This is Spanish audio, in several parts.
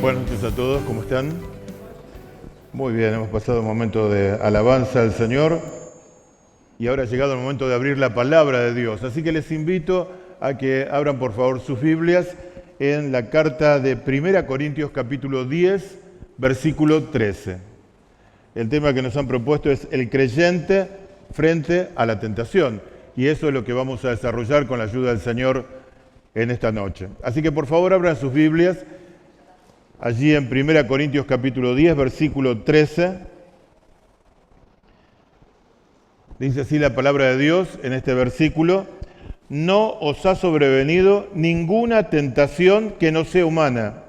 Buenas noches a todos, ¿cómo están? Muy bien, hemos pasado un momento de alabanza al Señor y ahora ha llegado el momento de abrir la palabra de Dios. Así que les invito a que abran por favor sus Biblias en la carta de 1 Corintios capítulo 10, versículo 13. El tema que nos han propuesto es el creyente frente a la tentación. Y eso es lo que vamos a desarrollar con la ayuda del Señor en esta noche. Así que por favor abran sus Biblias allí en 1 Corintios capítulo 10, versículo 13. Dice así la palabra de Dios en este versículo: no os ha sobrevenido ninguna tentación que no sea humana,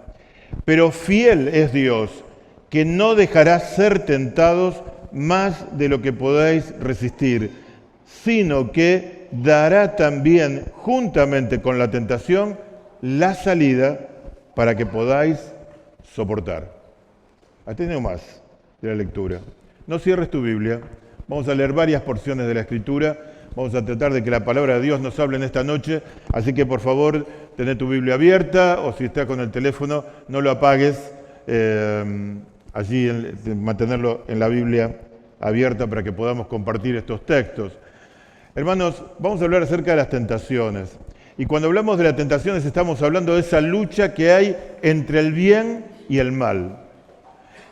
pero fiel es Dios, que no dejará ser tentados más de lo que podáis resistir, sino que dará también, juntamente con la tentación, la salida para que podáis soportar. Atende más de la lectura. No cierres tu Biblia. Vamos a leer varias porciones de la Escritura. Vamos a tratar de que la palabra de Dios nos hable en esta noche. Así que por favor, tené tu Biblia abierta, o si estás con el teléfono, no lo apagues. Allí mantenerlo en la Biblia abierta para que podamos compartir estos textos. Hermanos, vamos a hablar acerca de las tentaciones. Y cuando hablamos de las tentaciones estamos hablando de esa lucha que hay entre el bien y el mal.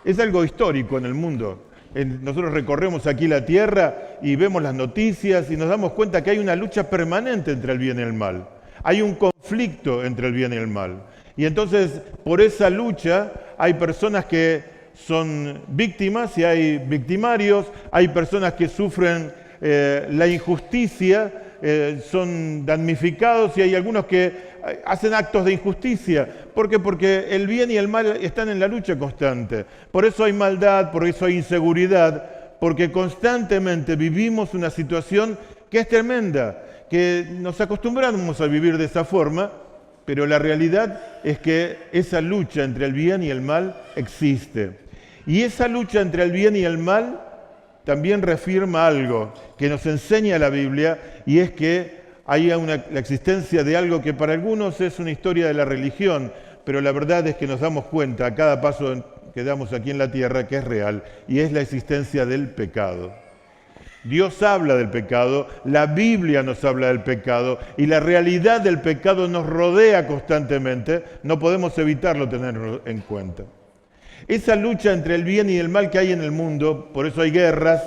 Es algo histórico en el mundo. Nosotros recorremos aquí la tierra y vemos las noticias y nos damos cuenta que hay una lucha permanente entre el bien y el mal. Hay un conflicto entre el bien y el mal. Y entonces, por esa lucha, hay personas que son víctimas y hay victimarios, hay personas que sufren la injusticia, son damnificados, y hay algunos que hacen actos de injusticia. ¿Por qué? Porque el bien y el mal están en la lucha constante. Por eso hay maldad, por eso hay inseguridad, porque constantemente vivimos una situación que es tremenda, que nos acostumbramos a vivir de esa forma, pero la realidad es que esa lucha entre el bien y el mal existe. Y esa lucha entre el bien y el mal también reafirma algo que nos enseña la Biblia, y es que hay la existencia de algo que para algunos es una historia de la religión, pero la verdad es que nos damos cuenta a cada paso que damos aquí en la tierra que es real, y es la existencia del pecado. Dios habla del pecado, la Biblia nos habla del pecado, y la realidad del pecado nos rodea constantemente, no podemos evitarlo, tenerlo en cuenta. Esa lucha entre el bien y el mal que hay en el mundo, por eso hay guerras,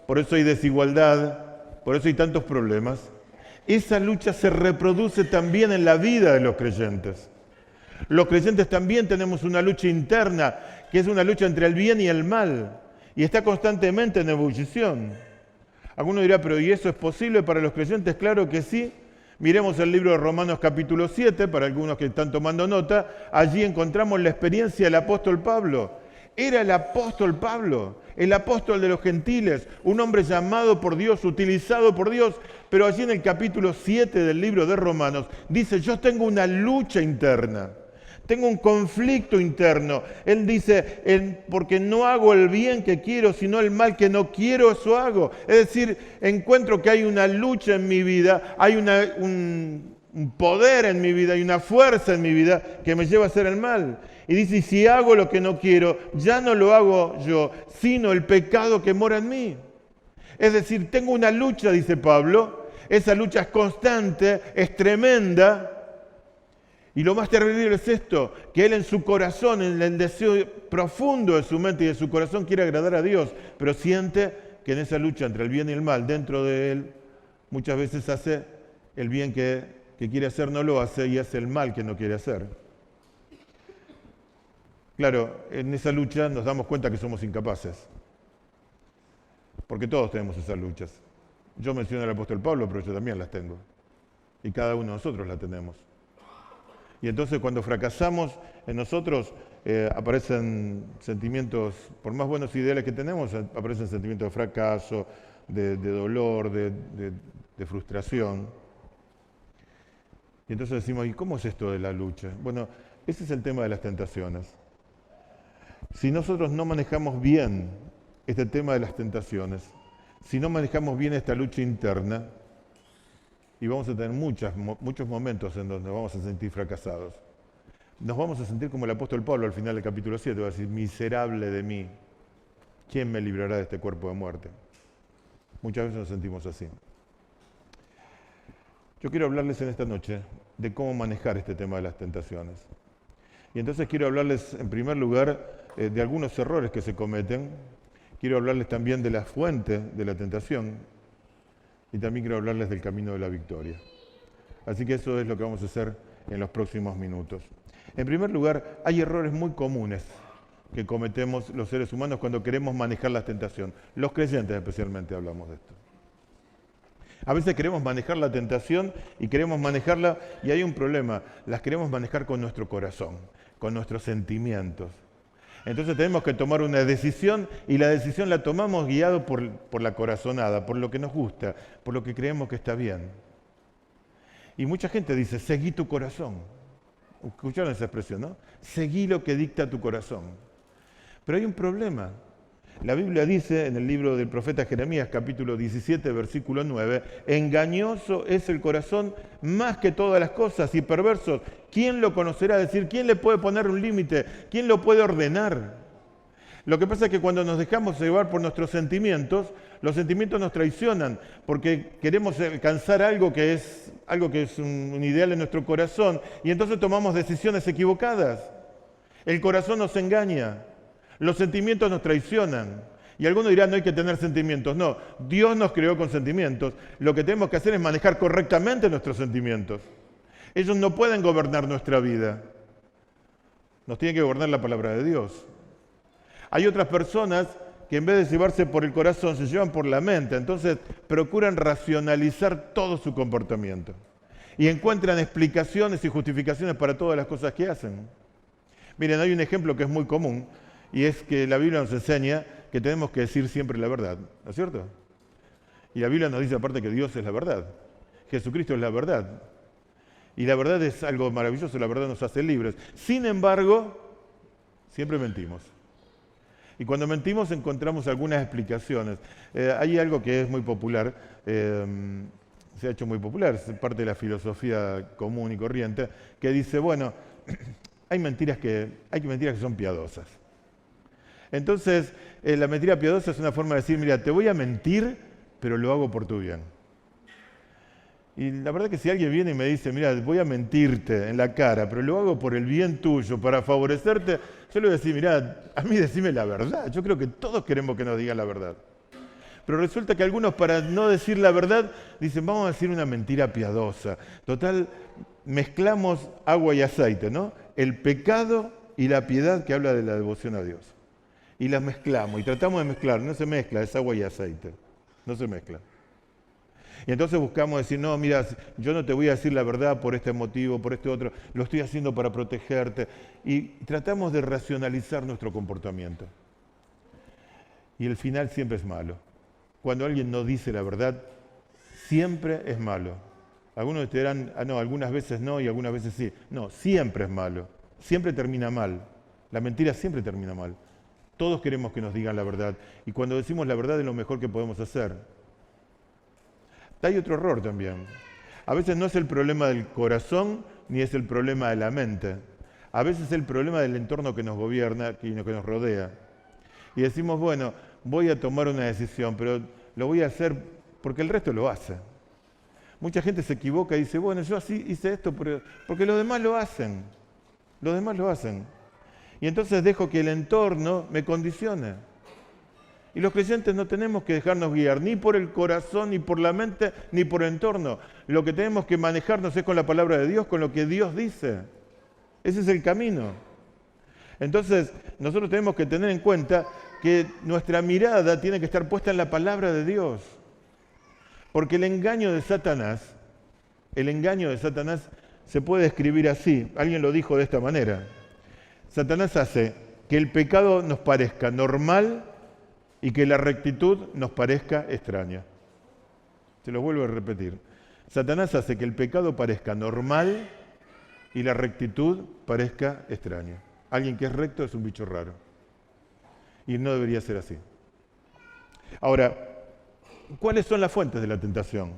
por eso hay desigualdad, por eso hay tantos problemas, esa lucha se reproduce también en la vida de los creyentes. Los creyentes también tenemos una lucha interna, que es una lucha entre el bien y el mal, y está constantemente en ebullición. Alguno dirá, pero ¿y eso es posible para los creyentes? Claro que sí. Miremos el libro de Romanos capítulo 7, para algunos que están tomando nota. Allí encontramos la experiencia del apóstol Pablo. Era el apóstol Pablo, el apóstol de los gentiles, un hombre llamado por Dios, utilizado por Dios. Pero allí en el capítulo 7 del libro de Romanos dice, yo tengo una lucha interna. Tengo un conflicto interno. Él dice, porque no hago el bien que quiero, sino el mal que no quiero, eso hago. Es decir, encuentro que hay una lucha en mi vida, hay un poder en mi vida, hay una fuerza en mi vida que me lleva a hacer el mal. Y dice, si hago lo que no quiero, ya no lo hago yo, sino el pecado que mora en mí. Es decir, tengo una lucha, dice Pablo. Esa lucha es constante, es tremenda. Y lo más terrible es esto, que él en su corazón, en el deseo profundo de su mente y de su corazón, quiere agradar a Dios, pero siente que en esa lucha entre el bien y el mal, dentro de él, muchas veces hace el bien que quiere hacer, no lo hace, y hace el mal que no quiere hacer. Claro, en esa lucha nos damos cuenta que somos incapaces, porque todos tenemos esas luchas. Yo mencioné al apóstol Pablo, pero yo también las tengo, y cada uno de nosotros las tenemos. Y entonces cuando fracasamos en nosotros aparecen sentimientos, por más buenos ideales que tenemos, aparecen sentimientos de fracaso, de dolor, de frustración. Y entonces decimos, ¿y cómo es esto de la lucha? Bueno, ese es el tema de las tentaciones. Si nosotros no manejamos bien este tema de las tentaciones, si no manejamos bien esta lucha interna, y vamos a tener muchos momentos en donde vamos a sentir fracasados. nos vamos a sentir como el apóstol Pablo al final del capítulo 7, va a decir, miserable de mí, ¿quién me librará de este cuerpo de muerte? Muchas veces nos sentimos así. Yo quiero hablarles en esta noche de cómo manejar este tema de las tentaciones. Y entonces quiero hablarles en primer lugar de algunos errores que se cometen. Quiero hablarles también de la fuente de la tentación y también quiero hablarles del camino de la victoria. Así que eso es lo que vamos a hacer en los próximos minutos. En primer lugar, hay errores muy comunes que cometemos los seres humanos cuando queremos manejar la tentación. Los creyentes especialmente hablamos de esto. A veces queremos manejar la tentación y queremos manejarla y hay un problema. Las queremos manejar con nuestro corazón, con nuestros sentimientos. Entonces tenemos que tomar una decisión y la decisión la tomamos guiado por la corazonada, por lo que nos gusta, por lo que creemos que está bien. Y mucha gente dice, seguí tu corazón. ¿Escucharon esa expresión, no? Seguí lo que dicta tu corazón. Pero hay un problema. La Biblia dice en el libro del profeta Jeremías, capítulo 17, versículo 9, engañoso es el corazón más que todas las cosas y perverso. ¿Quién lo conocerá? Es decir, ¿quién le puede poner un límite? ¿Quién lo puede ordenar? Lo que pasa es que cuando nos dejamos llevar por nuestros sentimientos, los sentimientos nos traicionan porque queremos alcanzar algo que es un ideal en nuestro corazón y entonces tomamos decisiones equivocadas. El corazón nos engaña. Los sentimientos nos traicionan. Y algunos dirán, no hay que tener sentimientos. No, Dios nos creó con sentimientos. Lo que tenemos que hacer es manejar correctamente nuestros sentimientos. Ellos no pueden gobernar nuestra vida. Nos tiene que gobernar la palabra de Dios. Hay otras personas que en vez de llevarse por el corazón, se llevan por la mente. Entonces procuran racionalizar todo su comportamiento. Y encuentran explicaciones y justificaciones para todas las cosas que hacen. Miren, hay un ejemplo que es muy común. Y es que la Biblia nos enseña que tenemos que decir siempre la verdad, ¿no es cierto? Y la Biblia nos dice aparte que Dios es la verdad, Jesucristo es la verdad. Y la verdad es algo maravilloso, la verdad nos hace libres. Sin embargo, siempre mentimos. Y cuando mentimos encontramos algunas explicaciones. Hay algo que es muy popular, se ha hecho muy popular, es parte de la filosofía común y corriente, que dice, bueno, hay mentiras que son piadosas. Entonces, la mentira piadosa es una forma de decir, mira, te voy a mentir, pero lo hago por tu bien. Y la verdad que si alguien viene y me dice, mira, voy a mentirte en la cara, pero lo hago por el bien tuyo, para favorecerte, yo le voy a decir, mira, a mí decime la verdad. Yo creo que todos queremos que nos digan la verdad. Pero resulta que algunos, para no decir la verdad, dicen, vamos a decir una mentira piadosa. Total, mezclamos agua y aceite, ¿no? El pecado y la piedad que habla de la devoción a Dios. Y las mezclamos, y tratamos de mezclar, no se mezcla, es agua y aceite, no se mezcla. Y entonces buscamos decir, no, mira, yo no te voy a decir la verdad por este motivo, por este otro, lo estoy haciendo para protegerte. Y tratamos de racionalizar nuestro comportamiento. Y el final siempre es malo. Cuando alguien no dice la verdad, siempre es malo. Algunos de ustedes dirán, no, algunas veces no y algunas veces sí. No, siempre es malo, siempre termina mal. La mentira siempre termina mal. Todos queremos que nos digan la verdad. Y cuando decimos la verdad es lo mejor que podemos hacer. Hay otro error también. A veces no es el problema del corazón ni es el problema de la mente. A veces es el problema del entorno que nos gobierna y que nos rodea. Y decimos, bueno, voy a tomar una decisión, pero lo voy a hacer porque el resto lo hace. Mucha gente se equivoca y dice, bueno, yo así hice esto porque los demás lo hacen. Los demás lo hacen. Y entonces dejo que el entorno me condicione. Y los creyentes no tenemos que dejarnos guiar ni por el corazón, ni por la mente, ni por el entorno. Lo que tenemos que manejarnos es con la palabra de Dios, con lo que Dios dice. Ese es el camino. Entonces, nosotros tenemos que tener en cuenta que nuestra mirada tiene que estar puesta en la palabra de Dios. Porque el engaño de Satanás se puede describir así. Alguien lo dijo de esta manera. Satanás hace que el pecado nos parezca normal y que la rectitud nos parezca extraña. Se lo vuelvo a repetir. Satanás hace que el pecado parezca normal y la rectitud parezca extraña. Alguien que es recto es un bicho raro. Y no debería ser así. Ahora, ¿cuáles son las fuentes de la tentación?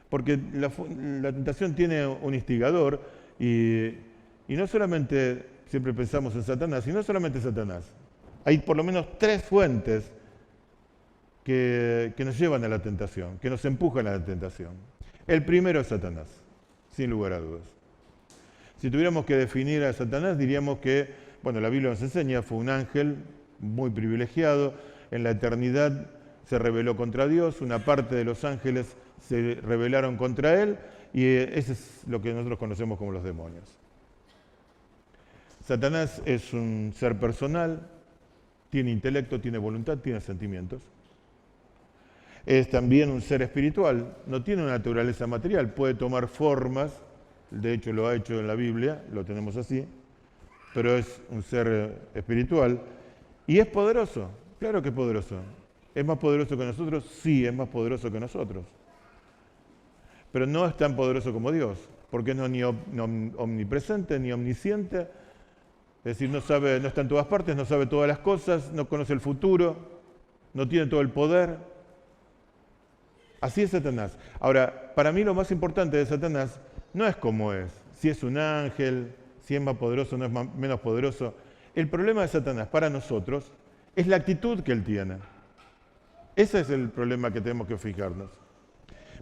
Porque la tentación tiene un instigador y Y no solamente siempre pensamos en Satanás, y no solamente Satanás. Hay por lo menos 3 fuentes que nos llevan a la tentación, que nos empujan a la tentación. El primero es Satanás, sin lugar a dudas. Si tuviéramos que definir a Satanás, diríamos que, bueno, la Biblia nos enseña, fue un ángel muy privilegiado, en la eternidad se rebeló contra Dios, una parte de los ángeles se rebelaron contra él, y ese es lo que nosotros conocemos como los demonios. Satanás es un ser personal, tiene intelecto, tiene voluntad, tiene sentimientos. Es también un ser espiritual, no tiene una naturaleza material, puede tomar formas, de hecho lo ha hecho en la Biblia, lo tenemos así, pero es un ser espiritual y es poderoso, claro que es poderoso. ¿Es más poderoso que nosotros? Sí, es más poderoso que nosotros. Pero no es tan poderoso como Dios, porque no es ni omnipresente ni omnisciente, es decir, no está en todas partes, no sabe todas las cosas, no conoce el futuro, no tiene todo el poder. Así es Satanás. Ahora, para mí lo más importante de Satanás no es cómo es, si es un ángel, si es más poderoso o no es menos poderoso. El problema de Satanás para nosotros es la actitud que él tiene. Ese es el problema que tenemos que fijarnos.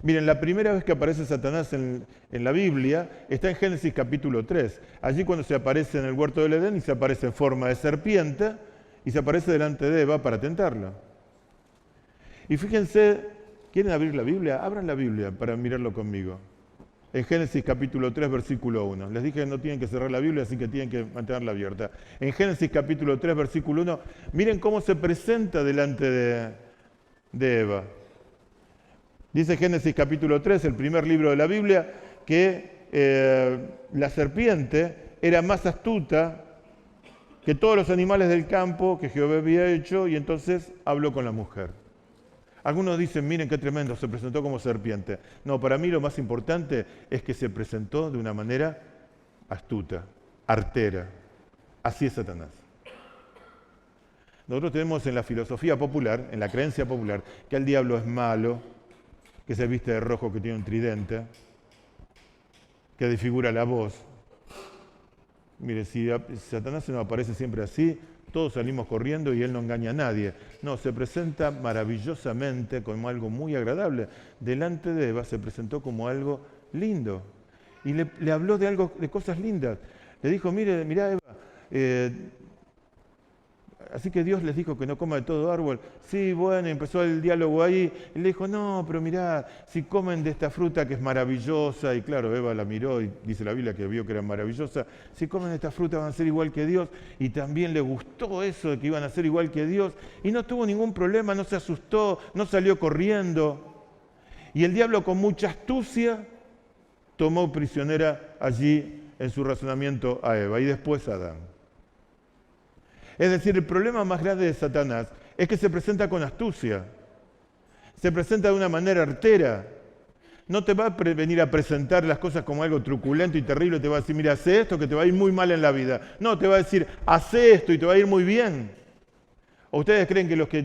Miren, la primera vez que aparece Satanás en la Biblia está en Génesis capítulo 3. Allí cuando se aparece en el huerto del Edén y se aparece en forma de serpiente y se aparece delante de Eva para tentarla. Y fíjense, ¿quieren abrir la Biblia? Abran la Biblia para mirarlo conmigo. En Génesis capítulo 3, versículo 1. Les dije que no tienen que cerrar la Biblia, así que tienen que mantenerla abierta. En Génesis capítulo 3, versículo 1, miren cómo se presenta delante de Eva. Dice Génesis capítulo 3, el primer libro de la Biblia, que la serpiente era más astuta que todos los animales del campo que Jehová había hecho, y entonces habló con la mujer. Algunos dicen, miren qué tremendo, se presentó como serpiente. No, para mí lo más importante es que se presentó de una manera astuta, artera. Así es Satanás. Nosotros tenemos en la filosofía popular, en la creencia popular, que el diablo es malo, que se viste de rojo, que tiene un tridente, que desfigura la voz. Mire, si Satanás se nos aparece siempre así, todos salimos corriendo y él no engaña a nadie. No, se presenta maravillosamente como algo muy agradable. Delante de Eva se presentó como algo lindo. Y le habló de cosas lindas. Le dijo, mirá Eva, así que Dios les dijo que no coma de todo árbol. Sí, bueno, empezó el diálogo ahí. Y le dijo, no, pero mirá, si comen de esta fruta que es maravillosa, y claro, Eva la miró y dice la Biblia que vio que era maravillosa, si comen de esta fruta van a ser igual que Dios, y también le gustó eso de que iban a ser igual que Dios, y no tuvo ningún problema, no se asustó, no salió corriendo. Y el diablo con mucha astucia tomó prisionera allí en su razonamiento a Eva y después a Adán. Es decir, el problema más grande de Satanás es que se presenta con astucia, se presenta de una manera artera. No te va a venir a presentar las cosas como algo truculento y terrible, te va a decir, mira, haz esto que te va a ir muy mal en la vida. No, te va a decir, haz esto y te va a ir muy bien. ¿O ustedes creen que los que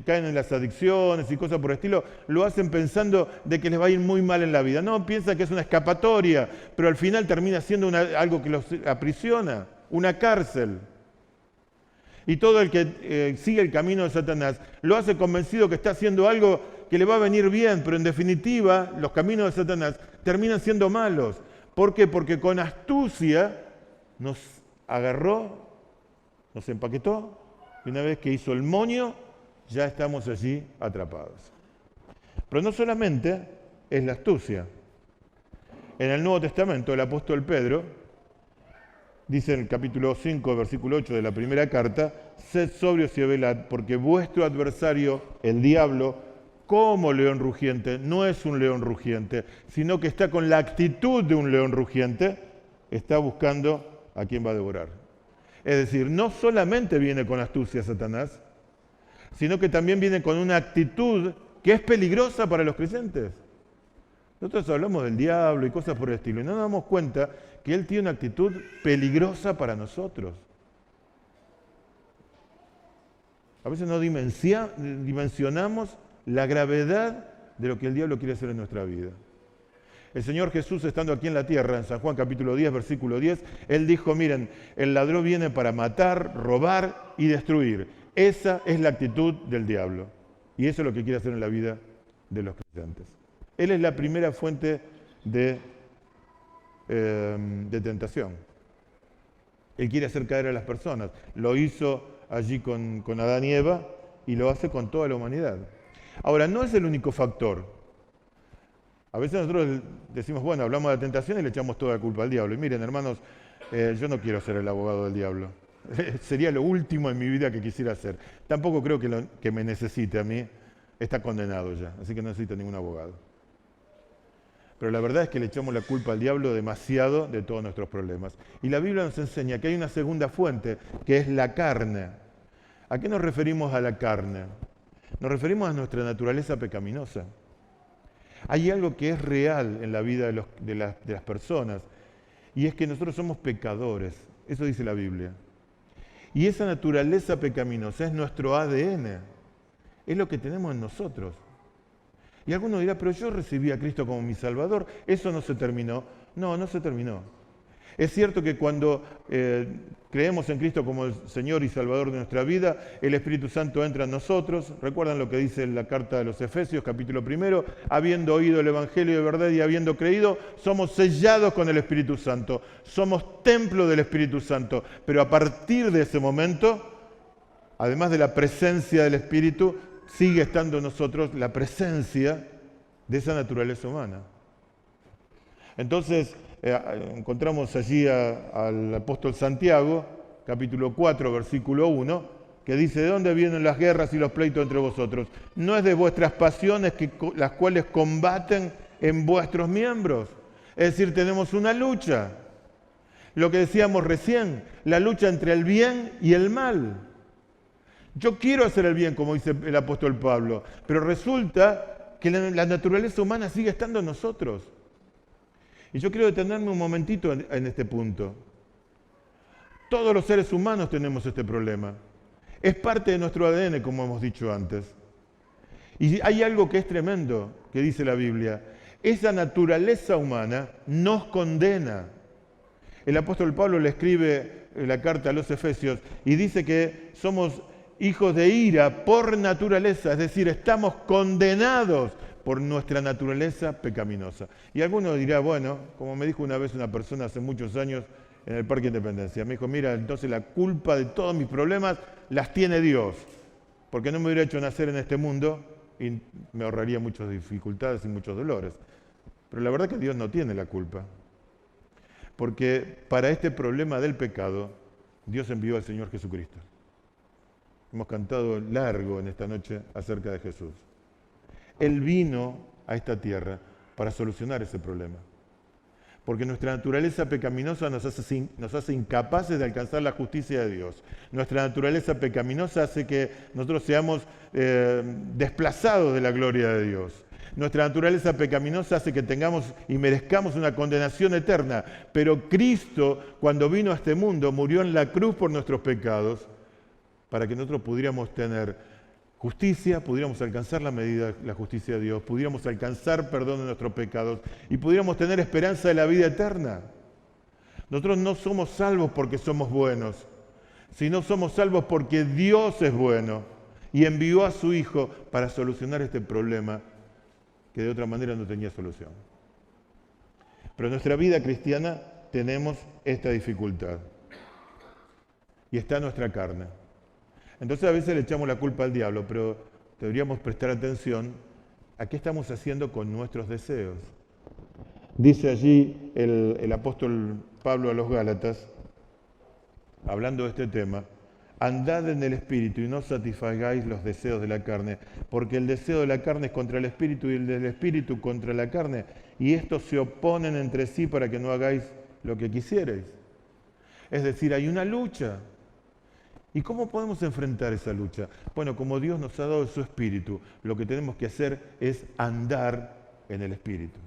caen en las adicciones y cosas por el estilo lo hacen pensando de que les va a ir muy mal en la vida? No, piensan que es una escapatoria, pero al final termina siendo algo que los aprisiona, una cárcel. Y todo el que sigue el camino de Satanás lo hace convencido que está haciendo algo que le va a venir bien, pero en definitiva los caminos de Satanás terminan siendo malos. ¿Por qué? Porque con astucia nos agarró, nos empaquetó, y una vez que hizo el moño, ya estamos allí atrapados. Pero no solamente es la astucia. En el Nuevo Testamento el apóstol Pedro dice en el capítulo 5, versículo 8 de la primera carta, sed sobrios y velad, porque vuestro adversario, el diablo, como león rugiente, no es un león rugiente, sino que está con la actitud de un león rugiente, está buscando a quién va a devorar. Es decir, no solamente viene con astucia Satanás, sino que también viene con una actitud que es peligrosa para los creyentes. Nosotros hablamos del diablo y cosas por el estilo, y no nos damos cuenta que él tiene una actitud peligrosa para nosotros. A veces no dimensionamos la gravedad de lo que el diablo quiere hacer en nuestra vida. El Señor Jesús, estando aquí en la tierra, en San Juan capítulo 10, versículo 10, Él dijo, miren, el ladrón viene para matar, robar y destruir. Esa es la actitud del diablo. Y eso es lo que quiere hacer en la vida de los creyentes. Él es la primera fuente de tentación. Él quiere hacer caer a las personas. Lo hizo allí con Adán y Eva y lo hace con toda la humanidad. Ahora, no es el único factor. A veces nosotros decimos, bueno, hablamos de la tentación y le echamos toda la culpa al diablo. Y miren, hermanos, yo no quiero ser el abogado del diablo. Sería lo último en mi vida que quisiera hacer. Tampoco creo que me necesite a mí. Está condenado ya, así que no necesita ningún abogado. Pero la verdad es que le echamos la culpa al diablo demasiado de todos nuestros problemas. Y la Biblia nos enseña que hay una segunda fuente, que es la carne. ¿A qué nos referimos a la carne? Nos referimos a nuestra naturaleza pecaminosa. Hay algo que es real en la vida de las personas, y es que nosotros somos pecadores. Eso dice la Biblia. Y esa naturaleza pecaminosa es nuestro ADN. Es lo que tenemos en nosotros. Y alguno dirá, pero yo recibí a Cristo como mi Salvador, eso no se terminó. No, no se terminó. Es cierto que cuando creemos en Cristo como el Señor y Salvador de nuestra vida, el Espíritu Santo entra en nosotros. ¿Recuerdan lo que dice en la carta de los Efesios, capítulo 1? Habiendo oído el Evangelio de verdad y habiendo creído, somos sellados con el Espíritu Santo. Somos templo del Espíritu Santo. Pero a partir de ese momento, además de la presencia del Espíritu, sigue estando en nosotros la presencia de esa naturaleza humana. Entonces, encontramos allí al apóstol Santiago, capítulo 4, versículo 1, que dice, ¿de dónde vienen las guerras y los pleitos entre vosotros? ¿No es de vuestras pasiones las cuales combaten en vuestros miembros? Es decir, tenemos una lucha. Lo que decíamos recién, la lucha entre el bien y el mal. Yo quiero hacer el bien, como dice el apóstol Pablo, pero resulta que la naturaleza humana sigue estando en nosotros. Y yo quiero detenerme un momentito en este punto. Todos los seres humanos tenemos este problema. Es parte de nuestro ADN, como hemos dicho antes. Y hay algo que es tremendo, que dice la Biblia. Esa naturaleza humana nos condena. El apóstol Pablo le escribe la carta a los Efesios y dice que somos hijos de ira por naturaleza, es decir, estamos condenados por nuestra naturaleza pecaminosa. Y alguno dirá, bueno, como me dijo una vez una persona hace muchos años en el Parque Independencia, me dijo, mira, entonces la culpa de todos mis problemas las tiene Dios, porque no me hubiera hecho nacer en este mundo y me ahorraría muchas dificultades y muchos dolores. Pero la verdad es que Dios no tiene la culpa, porque para este problema del pecado, Dios envió al Señor Jesucristo. Hemos cantado largo en esta noche acerca de Jesús. Él vino a esta tierra para solucionar ese problema. Porque nuestra naturaleza pecaminosa nos hace incapaces de alcanzar la justicia de Dios. Nuestra naturaleza pecaminosa hace que nosotros seamos desplazados de la gloria de Dios. Nuestra naturaleza pecaminosa hace que tengamos y merezcamos una condenación eterna. Pero Cristo, cuando vino a este mundo, murió en la cruz por nuestros pecados, para que nosotros pudiéramos tener justicia, pudiéramos alcanzar la justicia de Dios, pudiéramos alcanzar perdón de nuestros pecados y pudiéramos tener esperanza de la vida eterna. Nosotros no somos salvos porque somos buenos, sino somos salvos porque Dios es bueno y envió a su Hijo para solucionar este problema que de otra manera no tenía solución. Pero en nuestra vida cristiana tenemos esta dificultad y está en nuestra carne. Entonces a veces le echamos la culpa al diablo, pero deberíamos prestar atención a qué estamos haciendo con nuestros deseos. Dice allí el apóstol Pablo a los Gálatas, hablando de este tema, andad en el Espíritu y no satisfagáis los deseos de la carne, porque el deseo de la carne es contra el Espíritu y el del Espíritu contra la carne, y estos se oponen entre sí para que no hagáis lo que quisierais. Es decir, hay una lucha. ¿Y cómo podemos enfrentar esa lucha? Bueno, como Dios nos ha dado su Espíritu, lo que tenemos que hacer es andar en el Espíritu.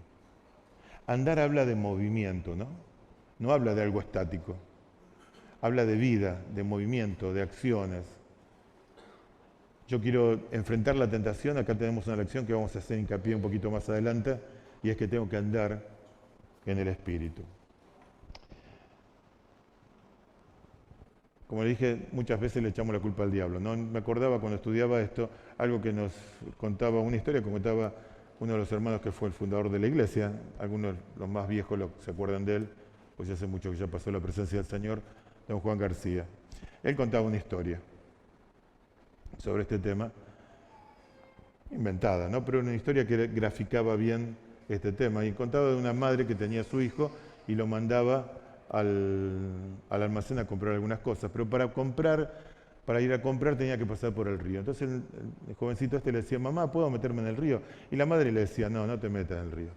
Andar habla de movimiento, ¿no? No habla de algo estático. Habla de vida, de movimiento, de acciones. Yo quiero enfrentar la tentación. Acá tenemos una lección que vamos a hacer hincapié un poquito más adelante, y es que tengo que andar en el espíritu. Como le dije, muchas veces le echamos la culpa al diablo, ¿no? Me acordaba cuando estudiaba esto, algo que nos contaba, una historia que contaba uno de los hermanos que fue el fundador de la iglesia. Algunos, los más viejos, se acuerdan de él, pues hace mucho que ya pasó la presencia del Señor, don Juan García. Él contaba una historia sobre este tema, inventada, ¿no? Pero una historia que graficaba bien este tema. Y contaba de una madre que tenía a su hijo y lo mandaba al almacén a comprar algunas cosas, pero para ir a comprar tenía que pasar por el río. Entonces el jovencito le decía, mamá, ¿puedo meterme en el río? Y la madre le decía, no, no te metas en el río.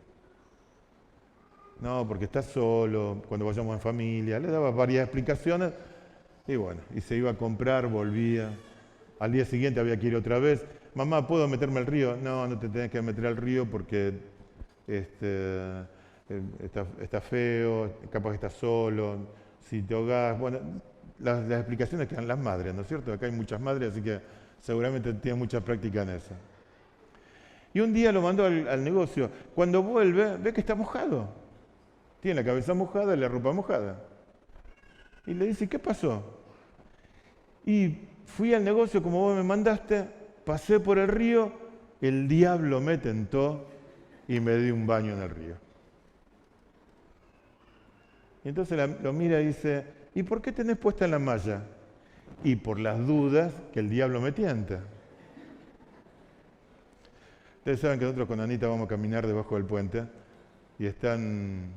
No, porque estás solo, cuando vayamos en familia. Le daba varias explicaciones y bueno, y se iba a comprar, volvía. Al día siguiente había que ir otra vez. Mamá, ¿puedo meterme al río? No, no te tenés que meter al río porque está feo, capaz que estás solo, si te ahogás. Bueno, las explicaciones que dan las madres, ¿no es cierto? Acá hay muchas madres, así que seguramente tienen mucha práctica en eso. Y un día lo mandó al negocio. Cuando vuelve, ve que está mojado. Tiene la cabeza mojada y la ropa mojada. Y le dice, ¿qué pasó? Y fui al negocio como vos me mandaste, pasé por el río, el diablo me tentó y me di un baño en el río. Y entonces lo mira y dice, ¿y por qué tenés puesta la malla? Y por las dudas que el diablo me tienta. Ustedes saben que nosotros con Anita vamos a caminar debajo del puente y están,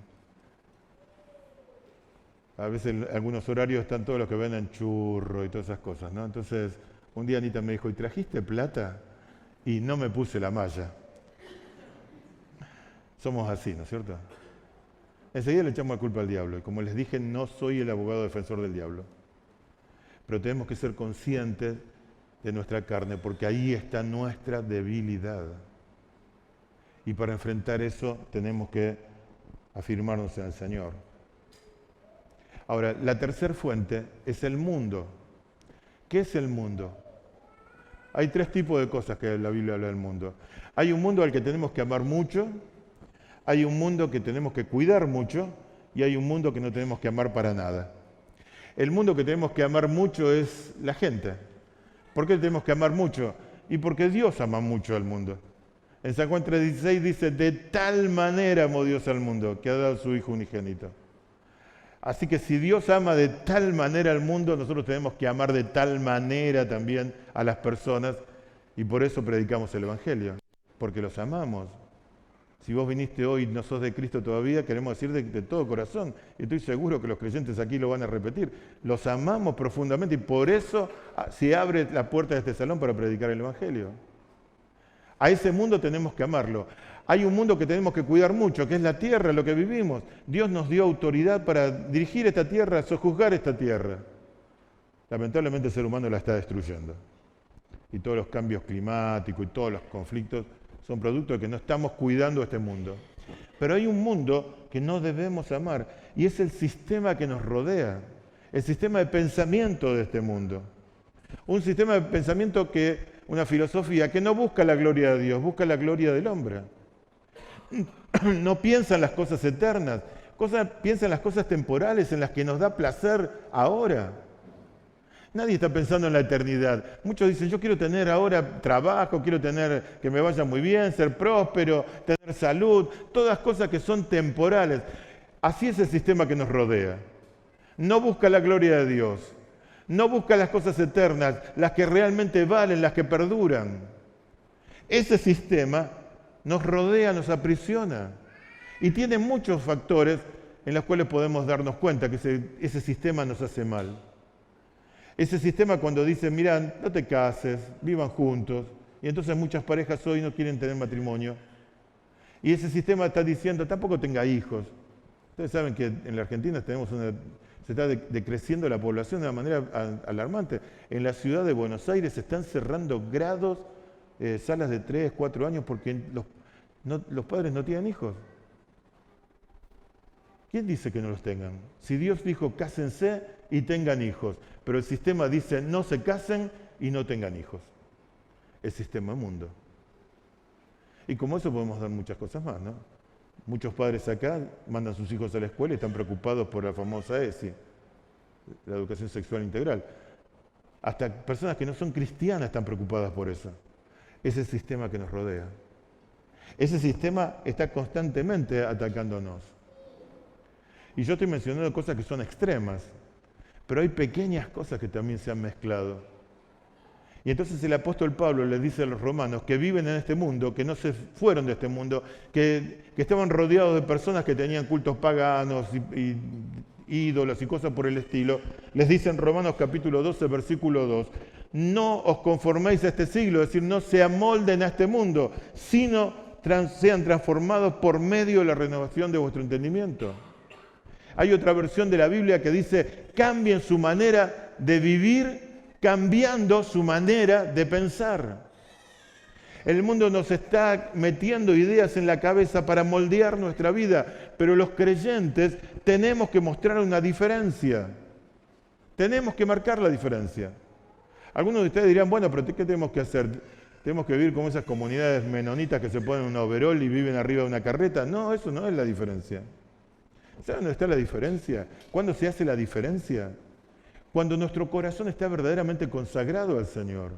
a veces en algunos horarios están todos los que venden churro y todas esas cosas, ¿no? Entonces, un día Anita me dijo, ¿y trajiste plata? Y no me puse la malla. Somos así, ¿no es cierto? Enseguida le echamos la culpa al diablo. Y como les dije, no soy el abogado defensor del diablo. Pero tenemos que ser conscientes de nuestra carne, porque ahí está nuestra debilidad. Y para enfrentar eso tenemos que afirmarnos en el Señor. Ahora, la tercera fuente es el mundo. ¿Qué es el mundo? Hay tres tipos de cosas que la Biblia habla del mundo. Hay un mundo al que tenemos que amar mucho, hay un mundo que tenemos que cuidar mucho y hay un mundo que no tenemos que amar para nada. El mundo que tenemos que amar mucho es la gente. ¿Por qué tenemos que amar mucho? Y porque Dios ama mucho al mundo. En San Juan 3:16 dice, de tal manera amó Dios al mundo que ha dado a su Hijo unigénito. Así que si Dios ama de tal manera al mundo, nosotros tenemos que amar de tal manera también a las personas y por eso predicamos el Evangelio, porque los amamos. Si vos viniste hoy y no sos de Cristo todavía, queremos decir de todo corazón, y estoy seguro que los creyentes aquí lo van a repetir, los amamos profundamente y por eso se abre la puerta de este salón para predicar el Evangelio. A ese mundo tenemos que amarlo. Hay un mundo que tenemos que cuidar mucho, que es la tierra, lo que vivimos. Dios nos dio autoridad para dirigir esta tierra, sojuzgar esta tierra. Lamentablemente el ser humano la está destruyendo. Y todos los cambios climáticos y todos los conflictos son producto de que no estamos cuidando este mundo. Pero hay un mundo que no debemos amar y es el sistema que nos rodea, el sistema de pensamiento de este mundo. Un sistema de pensamiento una filosofía que no busca la gloria de Dios, busca la gloria del hombre. No piensa en las cosas eternas, piensa en las cosas temporales, en las que nos da placer ahora. Nadie está pensando en la eternidad. Muchos dicen, yo quiero tener ahora trabajo, quiero tener que me vaya muy bien, ser próspero, tener salud, todas cosas que son temporales. Así es el sistema que nos rodea. No busca la gloria de Dios, no busca las cosas eternas, las que realmente valen, las que perduran. Ese sistema nos rodea, nos aprisiona y tiene muchos factores en los cuales podemos darnos cuenta que ese sistema nos hace mal. Ese sistema cuando dice, mira, no te cases, vivan juntos. Y entonces muchas parejas hoy no quieren tener matrimonio. Y ese sistema está diciendo, tampoco tenga hijos. Ustedes saben que en la Argentina se está decreciendo la población de una manera alarmante. En la ciudad de Buenos Aires se están cerrando grados, salas de 3, 4 años porque los padres no tienen hijos. ¿Quién dice que no los tengan? Si Dios dijo, cásense y tengan hijos, pero el sistema dice, no se casen y no tengan hijos. El sistema mundo. Y como eso podemos dar muchas cosas más, ¿no? Muchos padres acá mandan a sus hijos a la escuela y están preocupados por la famosa ESI, la educación sexual integral. Hasta personas que no son cristianas están preocupadas por eso. Es el sistema que nos rodea. Ese sistema está constantemente atacándonos. Y yo estoy mencionando cosas que son extremas, pero hay pequeñas cosas que también se han mezclado. Y entonces el apóstol Pablo le dice a los romanos que viven en este mundo, que no se fueron de este mundo, que estaban rodeados de personas que tenían cultos paganos y ídolos y cosas por el estilo. Les dice en Romanos capítulo 12, versículo 2, no os conforméis a este siglo, es decir, no se amolden a este mundo, sino sean transformados por medio de la renovación de vuestro entendimiento. Hay otra versión de la Biblia que dice, cambien su manera de vivir, cambiando su manera de pensar. El mundo nos está metiendo ideas en la cabeza para moldear nuestra vida, pero los creyentes tenemos que mostrar una diferencia. Tenemos que marcar la diferencia. Algunos de ustedes dirán, bueno, pero ¿qué tenemos que hacer? ¿Tenemos que vivir como esas comunidades menonitas que se ponen un overol y viven arriba de una carreta? No, eso no es la diferencia. ¿Saben dónde está la diferencia? ¿Cuándo se hace la diferencia? Cuando nuestro corazón está verdaderamente consagrado al Señor.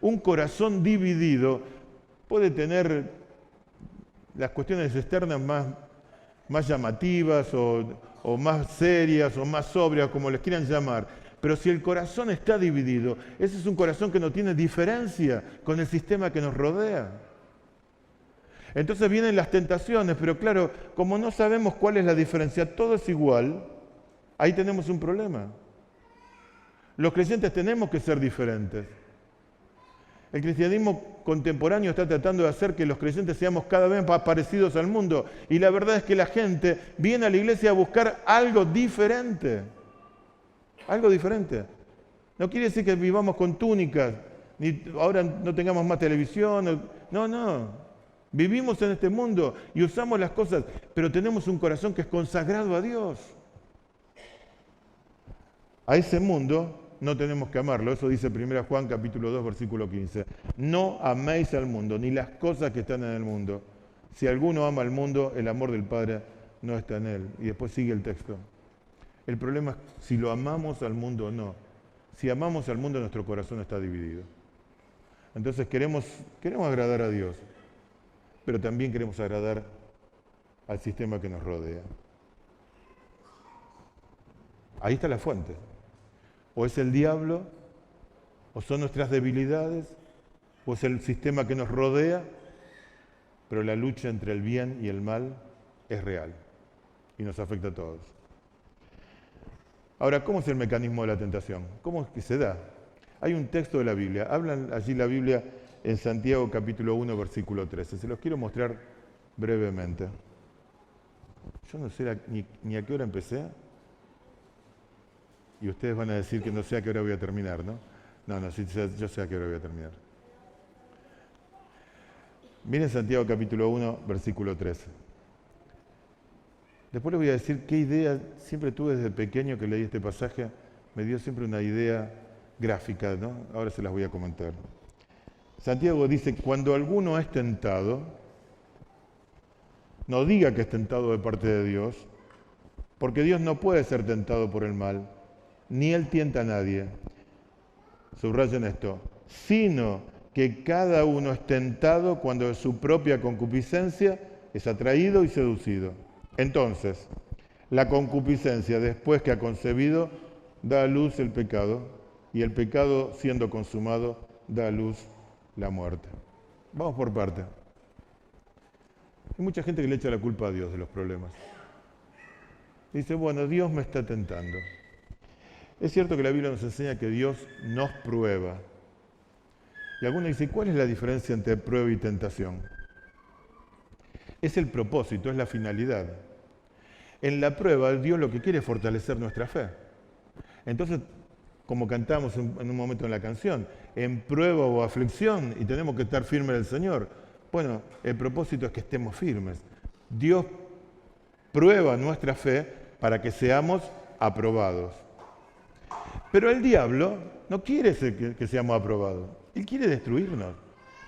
Un corazón dividido puede tener las cuestiones externas más llamativas o más serias o más sobrias, como les quieran llamar. Pero si el corazón está dividido, ese es un corazón que no tiene diferencia con el sistema que nos rodea. Entonces vienen las tentaciones, pero claro, como no sabemos cuál es la diferencia, todo es igual, ahí tenemos un problema. Los creyentes tenemos que ser diferentes. El cristianismo contemporáneo está tratando de hacer que los creyentes seamos cada vez más parecidos al mundo. Y la verdad es que la gente viene a la iglesia a buscar algo diferente. Algo diferente. No quiere decir que vivamos con túnicas, ni ahora no tengamos más televisión. No. Vivimos en este mundo y usamos las cosas, pero tenemos un corazón que es consagrado a Dios. A ese mundo no tenemos que amarlo. Eso dice 1 Juan capítulo 2, versículo 15. No améis al mundo, ni las cosas que están en el mundo. Si alguno ama al mundo, el amor del Padre no está en él. Y después sigue el texto. El problema es si lo amamos al mundo o no. Si amamos al mundo, nuestro corazón está dividido. Entonces queremos agradar a Dios, pero también queremos agradar al sistema que nos rodea. Ahí está la fuente. O es el diablo, o son nuestras debilidades, o es el sistema que nos rodea, pero la lucha entre el bien y el mal es real y nos afecta a todos. Ahora, ¿cómo es el mecanismo de la tentación? ¿Cómo es que se da? Hay un texto de la Biblia, hablan allí la Biblia en Santiago capítulo 1, versículo 13. Se los quiero mostrar brevemente. Yo no sé ni a qué hora empecé. Y ustedes van a decir que no sé a qué hora voy a terminar, ¿no? No, sí, yo sé a qué hora voy a terminar. Miren Santiago capítulo 1, versículo 13. Después les voy a decir qué idea siempre tuve desde pequeño que leí este pasaje. Me dio siempre una idea gráfica, ¿no? Ahora se las voy a comentar. Santiago dice, cuando alguno es tentado, no diga que es tentado de parte de Dios, porque Dios no puede ser tentado por el mal, ni Él tienta a nadie. Subrayen esto, sino que cada uno es tentado cuando de su propia concupiscencia es atraído y seducido. Entonces, la concupiscencia, después que ha concebido, da a luz el pecado, y el pecado, siendo consumado, da a luz la muerte. Vamos por parte. Hay mucha gente que le echa la culpa a Dios de los problemas. Dice, bueno, Dios me está tentando. Es cierto que la Biblia nos enseña que Dios nos prueba. Y algunos dicen, ¿cuál es la diferencia entre prueba y tentación? Es el propósito, es la finalidad. En la prueba, Dios lo que quiere es fortalecer nuestra fe. Entonces, como cantamos en un momento en la canción, en prueba o aflicción, y tenemos que estar firmes en el Señor. Bueno, el propósito es que estemos firmes. Dios prueba nuestra fe para que seamos aprobados. Pero el diablo no quiere que seamos aprobados. Él quiere destruirnos.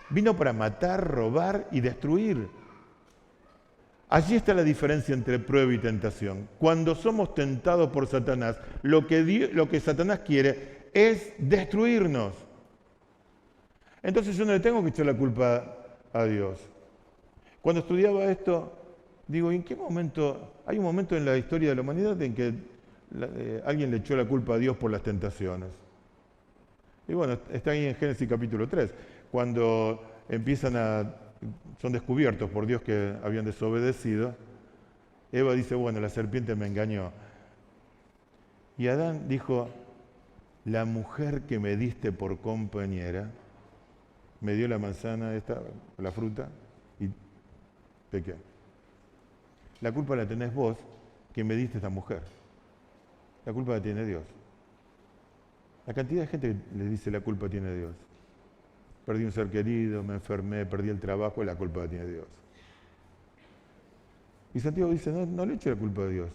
Vino para matar, robar y destruir. Allí está la diferencia entre prueba y tentación. Cuando somos tentados por Satanás, lo que Satanás quiere es destruirnos. Entonces yo no le tengo que echar la culpa a Dios. Cuando estudiaba esto, digo, ¿en qué momento? Hay un momento en la historia de la humanidad en que alguien le echó la culpa a Dios por las tentaciones. Y bueno, está ahí en Génesis capítulo 3, cuando son descubiertos por Dios que habían desobedecido. Eva dice, bueno, la serpiente me engañó. Y Adán dijo, la mujer que me diste por compañera, me dio la manzana esta, la fruta, y pequé. La culpa la tenés vos, que me diste esta mujer. La culpa la tiene Dios. La cantidad de gente que le dice la culpa tiene Dios. Perdí un ser querido, me enfermé, perdí el trabajo, la culpa la tiene Dios. Y Santiago dice, no le eches la culpa a Dios.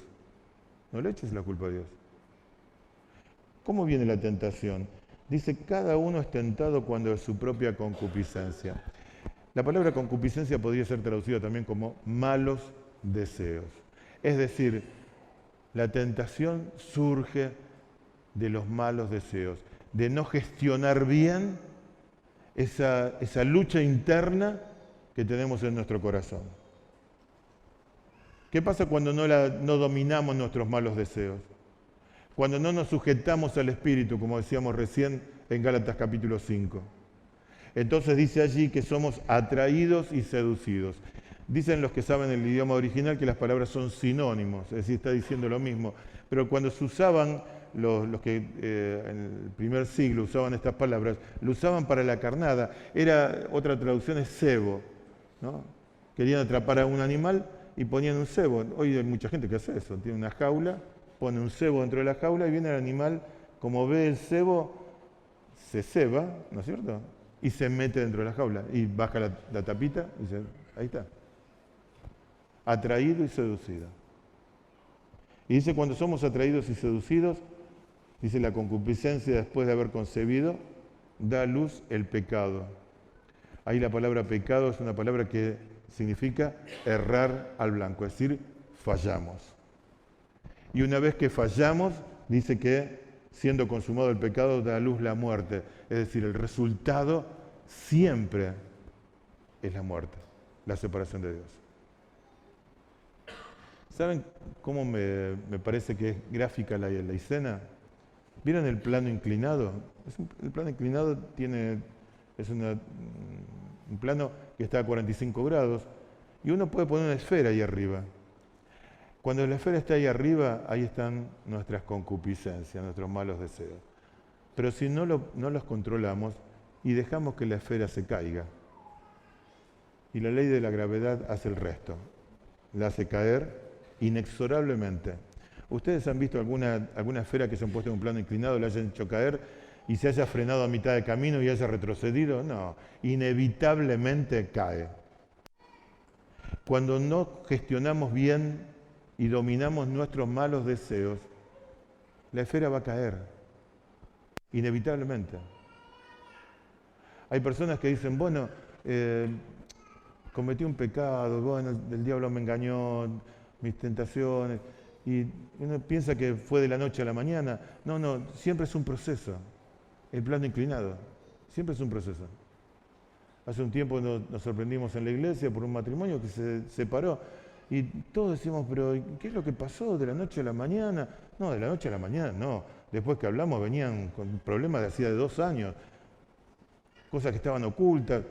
No le eches la culpa a Dios. ¿Cómo viene la tentación? Dice, cada uno es tentado cuando es su propia concupiscencia. La palabra concupiscencia podría ser traducida también como malos deseos. Es decir, la tentación surge de los malos deseos, de no gestionar bien esa lucha interna que tenemos en nuestro corazón. ¿Qué pasa cuando no dominamos nuestros malos deseos? Cuando no nos sujetamos al Espíritu, como decíamos recién en Gálatas capítulo 5. Entonces dice allí que somos atraídos y seducidos. Dicen los que saben el idioma original que las palabras son sinónimos, es decir, está diciendo lo mismo. Pero cuando se usaban, los que en el primer siglo usaban estas palabras, lo usaban para la carnada. Otra traducción es cebo, ¿no? Querían atrapar a un animal y ponían un cebo. Hoy hay mucha gente que hace eso, tiene una jaula, pone un cebo dentro de la jaula y viene el animal, como ve el cebo, se ceba, ¿no es cierto? Y se mete dentro de la jaula y baja la tapita y ahí está. Atraído y seducido. Y dice, cuando somos atraídos y seducidos, dice, la concupiscencia después de haber concebido, da a luz el pecado. Ahí la palabra pecado es una palabra que significa errar al blanco, es decir, fallamos. Y una vez que fallamos, dice que siendo consumado el pecado da a luz la muerte. Es decir, el resultado siempre es la muerte, la separación de Dios. ¿Saben cómo me parece que es gráfica la escena? ¿Vieron el plano inclinado? El plano inclinado es un plano que está a 45 grados y uno puede poner una esfera ahí arriba. Cuando la esfera está ahí arriba, ahí están nuestras concupiscencias, nuestros malos deseos. Pero si no los controlamos y dejamos que la esfera se caiga, y la ley de la gravedad hace el resto, la hace caer inexorablemente. ¿Ustedes han visto alguna esfera que se han puesto en un plano inclinado, la hayan hecho caer y se haya frenado a mitad de camino y haya retrocedido? No, inevitablemente cae. Cuando no gestionamos bien y dominamos nuestros malos deseos, la esfera va a caer, inevitablemente. Hay personas que dicen, bueno, cometí un pecado, bueno, el diablo me engañó, mis tentaciones, y uno piensa que fue de la noche a la mañana. No, siempre es un proceso. El plano inclinado, siempre es un proceso. Hace un tiempo nos sorprendimos en la iglesia por un matrimonio que se separó y todos decimos, pero ¿qué es lo que pasó de la noche a la mañana? No, de la noche a la mañana no. Después que hablamos venían con problemas de hacía de 2 años, cosas que estaban ocultas.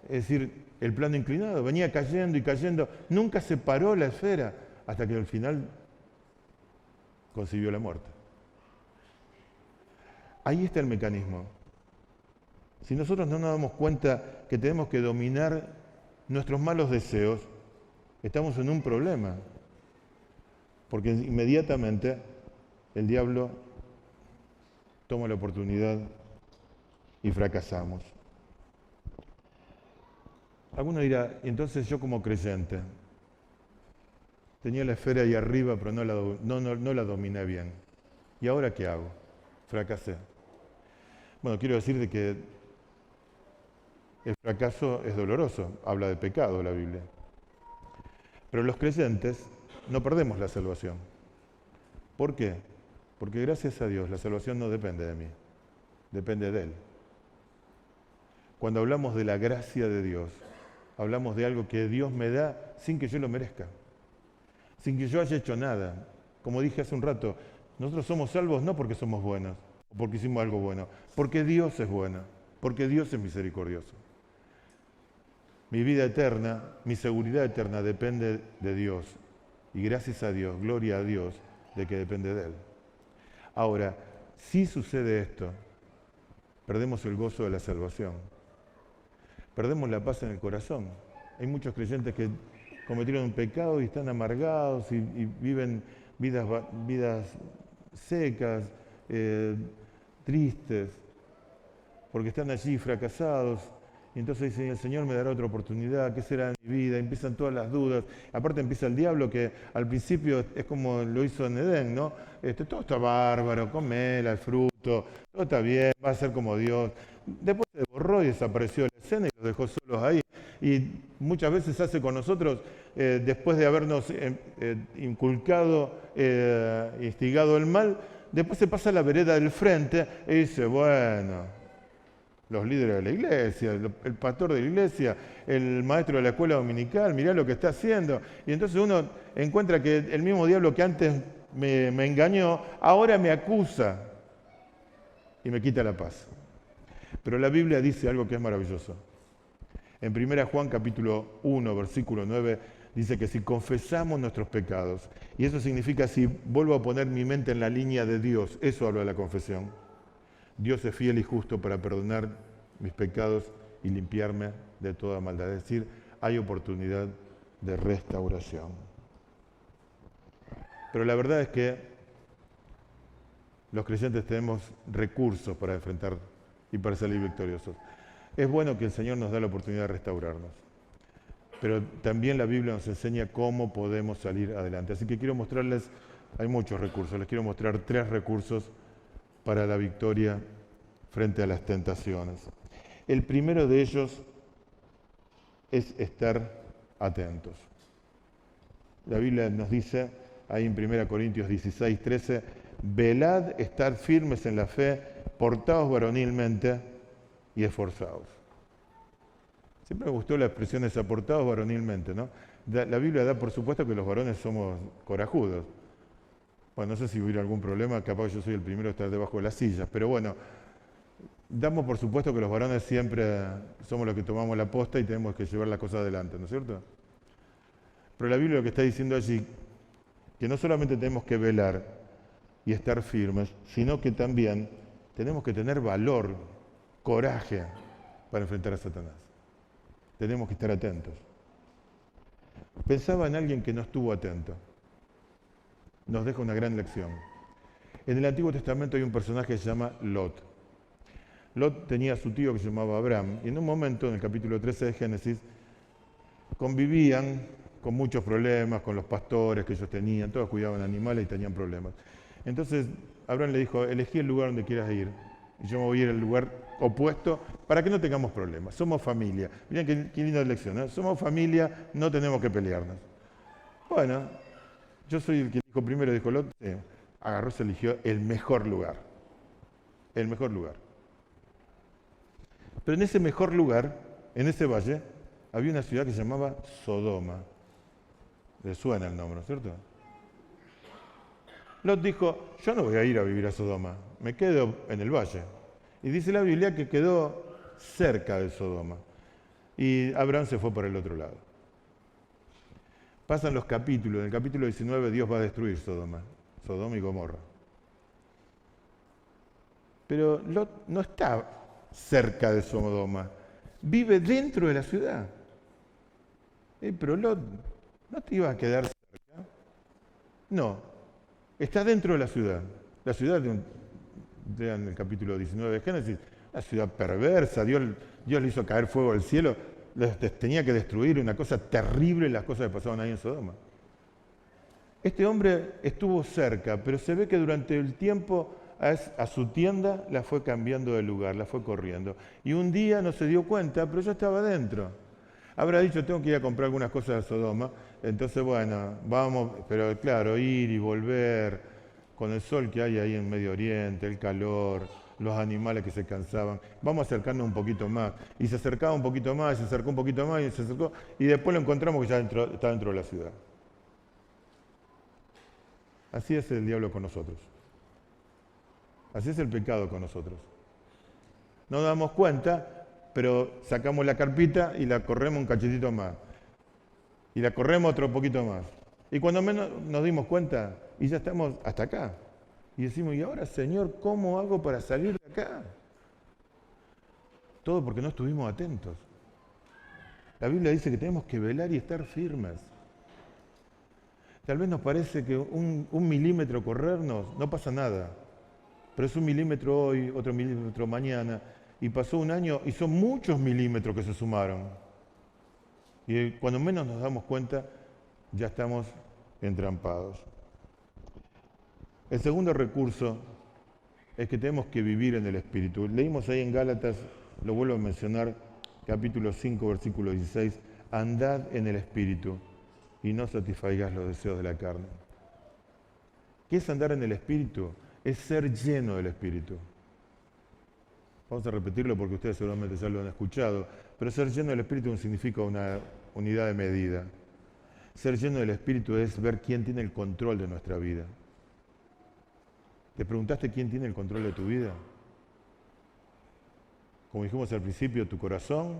Es decir, el plano inclinado venía cayendo y cayendo. Nunca se paró la esfera hasta que al final concibió la muerte. Ahí está el mecanismo. Si nosotros no nos damos cuenta que tenemos que dominar nuestros malos deseos, estamos en un problema. Porque inmediatamente el diablo toma la oportunidad y fracasamos. Alguno dirá, entonces yo como creyente, tenía la esfera ahí arriba, pero no la dominé bien. ¿Y ahora qué hago? Fracasé. Bueno, quiero decirte que el fracaso es doloroso. Habla de pecado la Biblia. Pero los creyentes no perdemos la salvación. ¿Por qué? Porque gracias a Dios la salvación no depende de mí, depende de Él. Cuando hablamos de la gracia de Dios, hablamos de algo que Dios me da sin que yo lo merezca, sin que yo haya hecho nada. Como dije hace un rato, nosotros somos salvos no porque somos buenos, o porque hicimos algo bueno, porque Dios es bueno, porque Dios es misericordioso. Mi vida eterna, mi seguridad eterna depende de Dios. Y gracias a Dios, gloria a Dios, de que depende de Él. Ahora, si sucede esto, perdemos el gozo de la salvación. Perdemos la paz en el corazón. Hay muchos creyentes que cometieron un pecado y están amargados y viven vidas secas, tristes, porque están allí fracasados. Y entonces dicen, el Señor me dará otra oportunidad, ¿qué será de mi vida? Y empiezan todas las dudas. Aparte empieza el diablo que al principio es como lo hizo en Edén, ¿no? Todo está bárbaro, comela el fruto, todo está bien, va a ser como Dios. Después se borró y desapareció de la escena y los dejó solos ahí. Y muchas veces hace con nosotros, después de habernos inculcado, instigado el mal, después se pasa a la vereda del frente y dice, bueno, los líderes de la iglesia, el pastor de la iglesia, el maestro de la escuela dominical, mirá lo que está haciendo. Y entonces uno encuentra que el mismo diablo que antes me engañó, ahora me acusa y me quita la paz. Pero la Biblia dice algo que es maravilloso. En 1 Juan capítulo 1, versículo 9, dice que si confesamos nuestros pecados, y eso significa si vuelvo a poner mi mente en la línea de Dios, eso habla de la confesión. Dios es fiel y justo para perdonar mis pecados y limpiarme de toda maldad. Es decir, hay oportunidad de restauración. Pero la verdad es que los creyentes tenemos recursos para enfrentar y para salir victoriosos. Es bueno que el Señor nos da la oportunidad de restaurarnos, pero también la Biblia nos enseña cómo podemos salir adelante. Así que quiero mostrarles, hay muchos recursos, les quiero mostrar 3 recursos para la victoria frente a las tentaciones. El primero de ellos es estar atentos. La Biblia nos dice, ahí en 1 Corintios 16, 13, velad, estad firmes en la fe, portaos varonilmente y esforzaos. Siempre me gustó la expresión esa, portaos varonilmente, ¿no? La Biblia da por supuesto que los varones somos corajudos. Bueno, no sé si hubiera algún problema, capaz yo soy el primero a estar debajo de las sillas, pero bueno, damos por supuesto que los varones siempre somos los que tomamos la posta y tenemos que llevar las cosas adelante, ¿no es cierto? Pero la Biblia lo que está diciendo allí, que no solamente tenemos que velar y estar firmes, sino que también tenemos que tener valor, coraje para enfrentar a Satanás. Tenemos que estar atentos. Pensaba en alguien que no estuvo atento. Nos deja una gran lección. En el Antiguo Testamento hay un personaje que se llama Lot. Lot tenía a su tío que se llamaba Abraham, y en un momento, en el capítulo 13 de Génesis, convivían con muchos problemas, con los pastores que ellos tenían, todos cuidaban animales y tenían problemas. Entonces, Abraham le dijo, elegí el lugar donde quieras ir, y yo me voy a ir al lugar opuesto para que no tengamos problemas. Somos familia. Miren qué linda lección, ¿eh? Somos familia, no tenemos que pelearnos. Bueno, yo soy el que dijo primero, dijo Lot, agarró, se eligió el mejor lugar. El mejor lugar. Pero en ese mejor lugar, en ese valle, había una ciudad que se llamaba Sodoma. Le suena el nombre, ¿no es cierto? Lot dijo, yo no voy a ir a vivir a Sodoma, me quedo en el valle. Y dice la Biblia que quedó cerca de Sodoma. Y Abraham se fue por el otro lado. Pasan los capítulos, en el capítulo 19 Dios va a destruir Sodoma y Gomorra. Pero Lot no está cerca de Sodoma, vive dentro de la ciudad. Pero Lot, ¿no te iba a quedar cerca? No, está dentro de la ciudad. La ciudad, en el capítulo 19 de Génesis, la ciudad perversa, Dios le hizo caer fuego del cielo, tenía que destruir, una cosa terrible las cosas que pasaban ahí en Sodoma. Este hombre estuvo cerca, pero se ve que durante el tiempo a su tienda la fue cambiando de lugar, la fue corriendo. Y un día no se dio cuenta, pero ya estaba dentro. Habrá dicho, tengo que ir a comprar algunas cosas de Sodoma, Entonces, bueno, vamos, pero claro, ir y volver, con el sol que hay ahí en Medio Oriente, el calor, los animales que se cansaban, vamos acercando un poquito más. Y se acercaba un poquito más, se acercó un poquito más y se acercó, y después lo encontramos que ya está dentro de la ciudad. Así es el diablo con nosotros. Así es el pecado con nosotros. No nos damos cuenta, pero sacamos la carpita y la corremos un cachetito más. Y la corremos otro poquito más. Y cuando menos nos dimos cuenta, y ya estamos hasta acá. Y decimos, ¿y ahora, Señor, cómo hago para salir de acá? Todo porque no estuvimos atentos. La Biblia dice que tenemos que velar y estar firmes. Tal vez nos parece que un milímetro corrernos no pasa nada. Pero es un milímetro hoy, otro milímetro mañana. Y pasó un año y son muchos milímetros que se sumaron. Y cuando menos nos damos cuenta, ya estamos entrampados. El segundo recurso es que tenemos que vivir en el Espíritu. Leímos ahí en Gálatas, lo vuelvo a mencionar, capítulo 5, versículo 16, andad en el Espíritu y no satisfagáis los deseos de la carne. ¿Qué es andar en el Espíritu? Es ser lleno del Espíritu. Vamos a repetirlo porque ustedes seguramente ya lo han escuchado, pero ser lleno del Espíritu significa una unidad de medida. Ser lleno del Espíritu es ver quién tiene el control de nuestra vida. ¿Te preguntaste quién tiene el control de tu vida? Como dijimos al principio, tu corazón,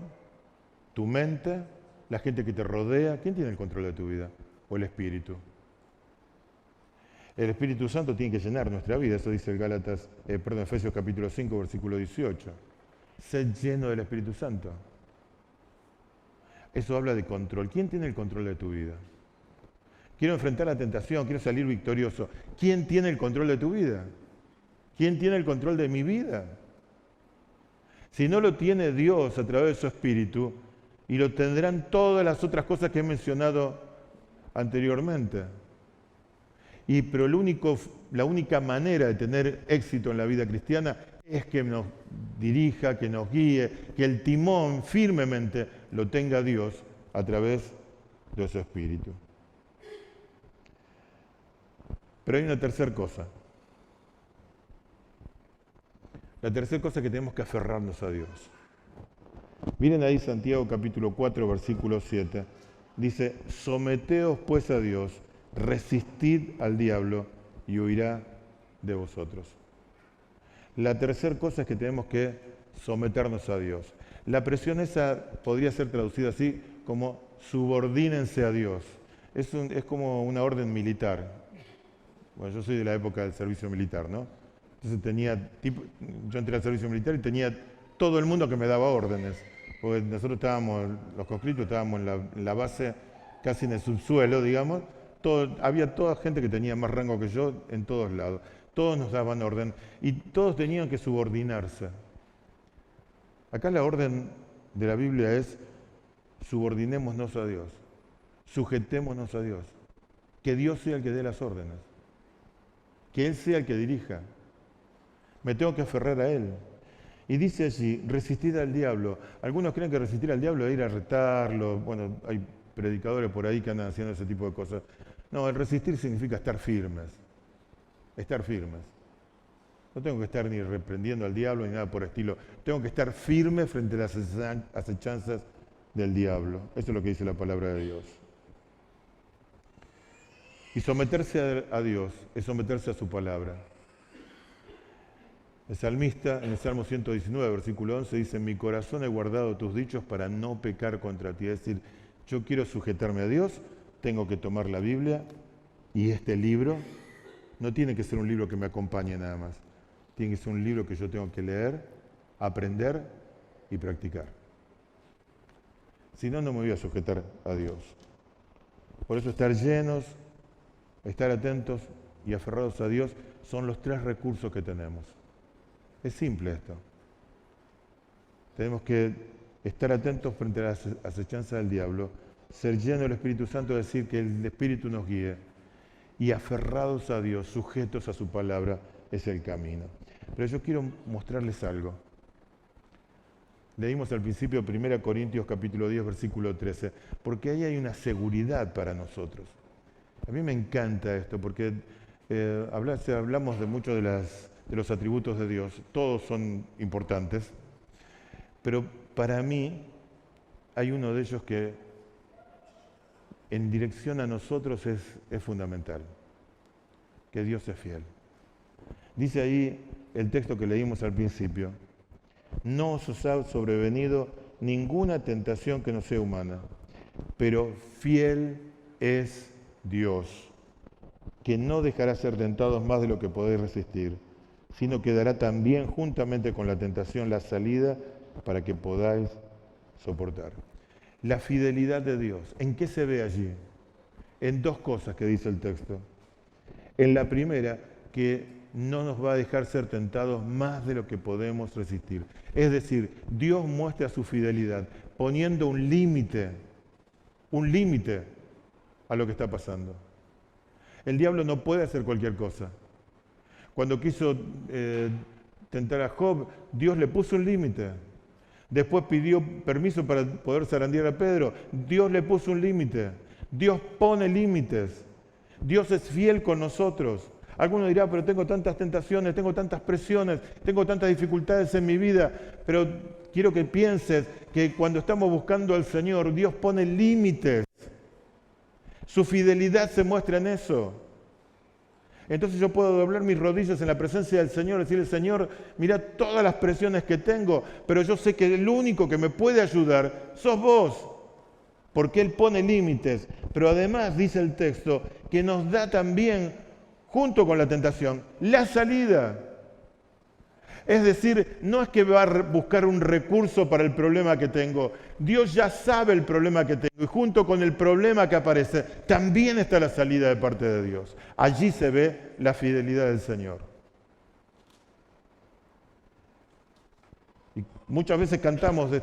tu mente, la gente que te rodea. ¿Quién tiene el control de tu vida? ¿O el Espíritu? El Espíritu Santo tiene que llenar nuestra vida, eso dice el Efesios capítulo 5, versículo 18. Ser lleno del Espíritu Santo. Eso habla de control. ¿Quién tiene el control de tu vida? Quiero enfrentar la tentación, quiero salir victorioso. ¿Quién tiene el control de tu vida? ¿Quién tiene el control de mi vida? Si no lo tiene Dios a través de su Espíritu, y lo tendrán todas las otras cosas que he mencionado anteriormente. Pero la única manera de tener éxito en la vida cristiana es que nos dirija, que nos guíe, que el timón firmemente lo tenga Dios a través de su Espíritu. Pero hay una tercera cosa. La tercera cosa es que tenemos que aferrarnos a Dios. Miren ahí Santiago capítulo 4, versículo 7. Dice, someteos pues a Dios, resistid al diablo y huirá de vosotros. La tercera cosa es que tenemos que someternos a Dios. La presión esa podría ser traducida así como subordínense a Dios. Es como una orden militar. Bueno, yo soy de la época del servicio militar, ¿no? Entonces yo entré al servicio militar y tenía todo el mundo que me daba órdenes. Porque nosotros los conscriptos estábamos en la base, casi en el subsuelo, digamos. Había toda gente que tenía más rango que yo en todos lados. Todos nos daban orden y todos tenían que subordinarse. Acá la orden de la Biblia es subordinémonos a Dios, sujetémonos a Dios, que Dios sea el que dé las órdenes, que Él sea el que dirija. Me tengo que aferrar a Él. Y dice allí, resistid al diablo. Algunos creen que resistir al diablo es ir a retarlo. Bueno, hay predicadores por ahí que andan haciendo ese tipo de cosas. No, el resistir significa estar firmes. Estar firmes. No tengo que estar ni reprendiendo al diablo ni nada por el estilo. Tengo que estar firme frente a las acechanzas del diablo. Eso es lo que dice la palabra de Dios. Y someterse a Dios es someterse a su palabra. El salmista en el Salmo 119, versículo 11, dice, en mi corazón he guardado tus dichos para no pecar contra ti. Es decir, yo quiero sujetarme a Dios, tengo que tomar la Biblia y este libro no tiene que ser un libro que me acompañe nada más. Tiene que ser un libro que yo tengo que leer, aprender y practicar. Si no, no me voy a sujetar a Dios. Por eso estar llenos, estar atentos y aferrados a Dios son los tres recursos que tenemos. Es simple esto. Tenemos que estar atentos frente a las acechanzas del diablo, ser llenos del Espíritu Santo, decir que el Espíritu nos guíe, y aferrados a Dios, sujetos a su palabra, es el camino. Pero yo quiero mostrarles algo. Leímos al principio 1 Corintios capítulo 10, versículo 13, porque ahí hay una seguridad para nosotros. A mí me encanta esto, porque hablamos de muchos de los atributos de Dios, todos son importantes, pero para mí hay uno de ellos que en dirección a nosotros es fundamental, que Dios es fiel. Dice ahí el texto que leímos al principio: no os ha sobrevenido ninguna tentación que no sea humana, pero fiel es Dios, que no dejará ser tentados más de lo que podéis resistir, sino que dará también juntamente con la tentación la salida para que podáis soportar. La fidelidad de Dios, ¿en qué se ve allí? En dos cosas que dice el texto. En la primera, que no nos va a dejar ser tentados más de lo que podemos resistir. Es decir, Dios muestra su fidelidad poniendo un límite a lo que está pasando. El diablo no puede hacer cualquier cosa. Cuando quiso tentar a Job, Dios le puso un límite. Después pidió permiso para poder zarandear a Pedro. Dios le puso un límite. Dios pone límites. Dios es fiel con nosotros. Alguno dirá, pero tengo tantas tentaciones, tengo tantas presiones, tengo tantas dificultades en mi vida. Pero quiero que pienses que cuando estamos buscando al Señor, Dios pone límites. Su fidelidad se muestra en eso. Entonces yo puedo doblar mis rodillas en la presencia del Señor y decirle: Señor, mira todas las presiones que tengo, pero yo sé que el único que me puede ayudar sos vos, porque Él pone límites. Pero además dice el texto que nos da también, junto con la tentación, la salida. Es decir, no es que va a buscar un recurso para el problema que tengo. Dios ya sabe el problema que tengo y junto con el problema que aparece, también está la salida de parte de Dios. Allí se ve la fidelidad del Señor. Y muchas veces cantamos de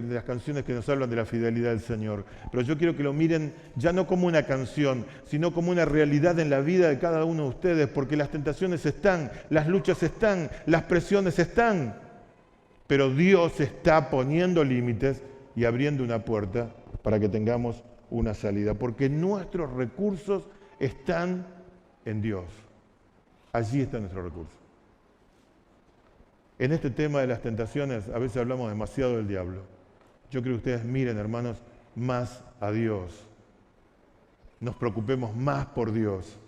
las canciones que nos hablan de la fidelidad del Señor, pero yo quiero que lo miren ya no como una canción, sino como una realidad en la vida de cada uno de ustedes, porque las tentaciones están, las luchas están, las presiones están, pero Dios está poniendo límites y abriendo una puerta para que tengamos una salida, porque nuestros recursos están en Dios. Allí está nuestro recurso. En este tema de las tentaciones a veces hablamos demasiado del diablo. Yo creo que ustedes miren, hermanos, más a Dios. Nos preocupemos más por Dios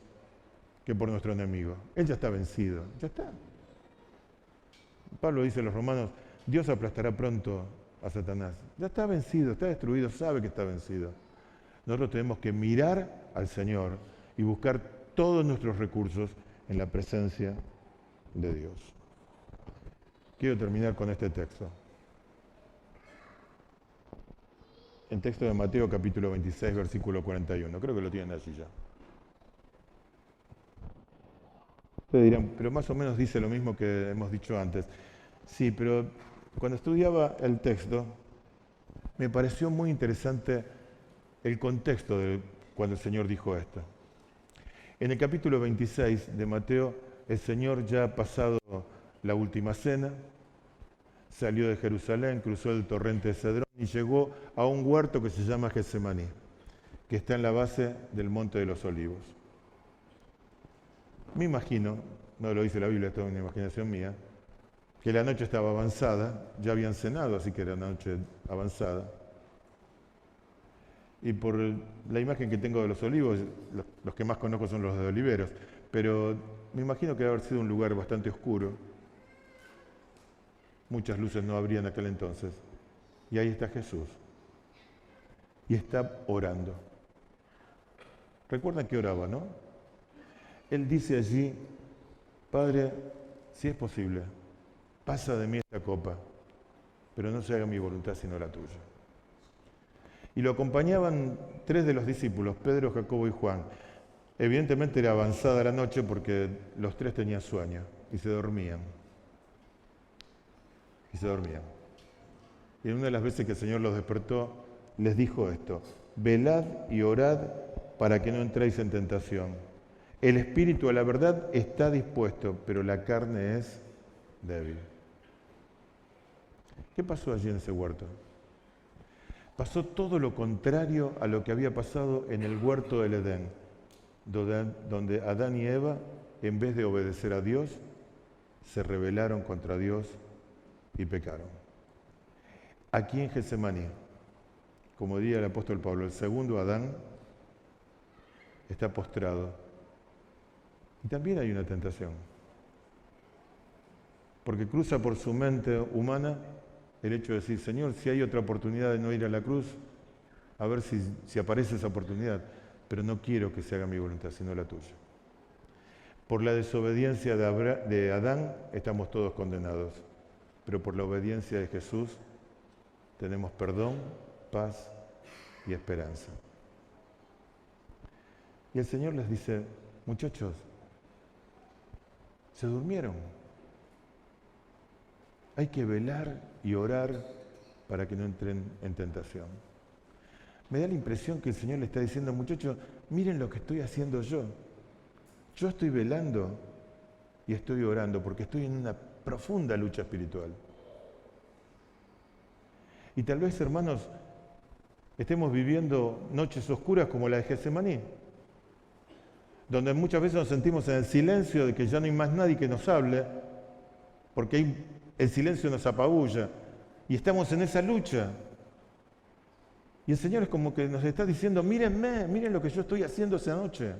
que por nuestro enemigo. Él ya está vencido, ya está. Pablo dice a los romanos: Dios aplastará pronto a Satanás. Ya está vencido, está destruido, sabe que está vencido. Nosotros tenemos que mirar al Señor y buscar todos nuestros recursos en la presencia de Dios. Quiero terminar con este texto. El texto de Mateo capítulo 26, versículo 41. Creo que lo tienen allí ya. Ustedes dirán, pero más o menos dice lo mismo que hemos dicho antes. Sí, pero cuando estudiaba el texto, me pareció muy interesante el contexto de cuando el Señor dijo esto. En el capítulo 26 de Mateo, el Señor ya ha pasado la última cena, salió de Jerusalén, cruzó el torrente de Cedrón y llegó a un huerto que se llama Getsemaní, que está en la base del Monte de los Olivos. Me imagino, no lo dice la Biblia, esto es una imaginación mía, que la noche estaba avanzada, ya habían cenado, así que era noche avanzada. Y por la imagen que tengo de los olivos, los que más conozco son los de Oliveros, pero me imagino que debe haber sido un lugar bastante oscuro. Muchas luces no habría en aquel entonces. Y ahí está Jesús. Y está orando. ¿Recuerdan que oraba, no? Él dice allí: Padre, si es posible, pasa de mí esta copa, pero no se haga mi voluntad sino la tuya. Y lo acompañaban 3 de los discípulos, Pedro, Jacobo y Juan. Evidentemente era avanzada la noche porque los 3 tenían sueño y se dormían. Y en una de las veces que el Señor los despertó, les dijo esto: velad y orad para que no entréis en tentación. El espíritu a la verdad está dispuesto, pero la carne es débil. ¿Qué pasó allí en ese huerto? Pasó todo lo contrario a lo que había pasado en el huerto del Edén, donde Adán y Eva, en vez de obedecer a Dios, se rebelaron contra Dios y pecaron. Aquí en Getsemaní, como diría el apóstol Pablo, el segundo Adán está postrado. Y también hay una tentación, porque cruza por su mente humana el hecho de decir, Señor, si hay otra oportunidad de no ir a la cruz, a ver si aparece esa oportunidad, pero no quiero que se haga mi voluntad, sino la tuya. Por la desobediencia de Adán estamos todos condenados, pero por la obediencia de Jesús tenemos perdón, paz y esperanza. Y el Señor les dice, muchachos, se durmieron. Hay que velar y orar para que no entren en tentación. Me da la impresión que el Señor le está diciendo, muchachos, miren lo que estoy haciendo yo. Yo estoy velando y estoy orando porque estoy en una profunda lucha espiritual. Y tal vez, hermanos, estemos viviendo noches oscuras como la de Getsemaní, donde muchas veces nos sentimos en el silencio de que ya no hay más nadie que nos hable, porque el silencio nos apabulla y estamos en esa lucha. Y el Señor es como que nos está diciendo, mírenme, miren lo que yo estoy haciendo esa noche.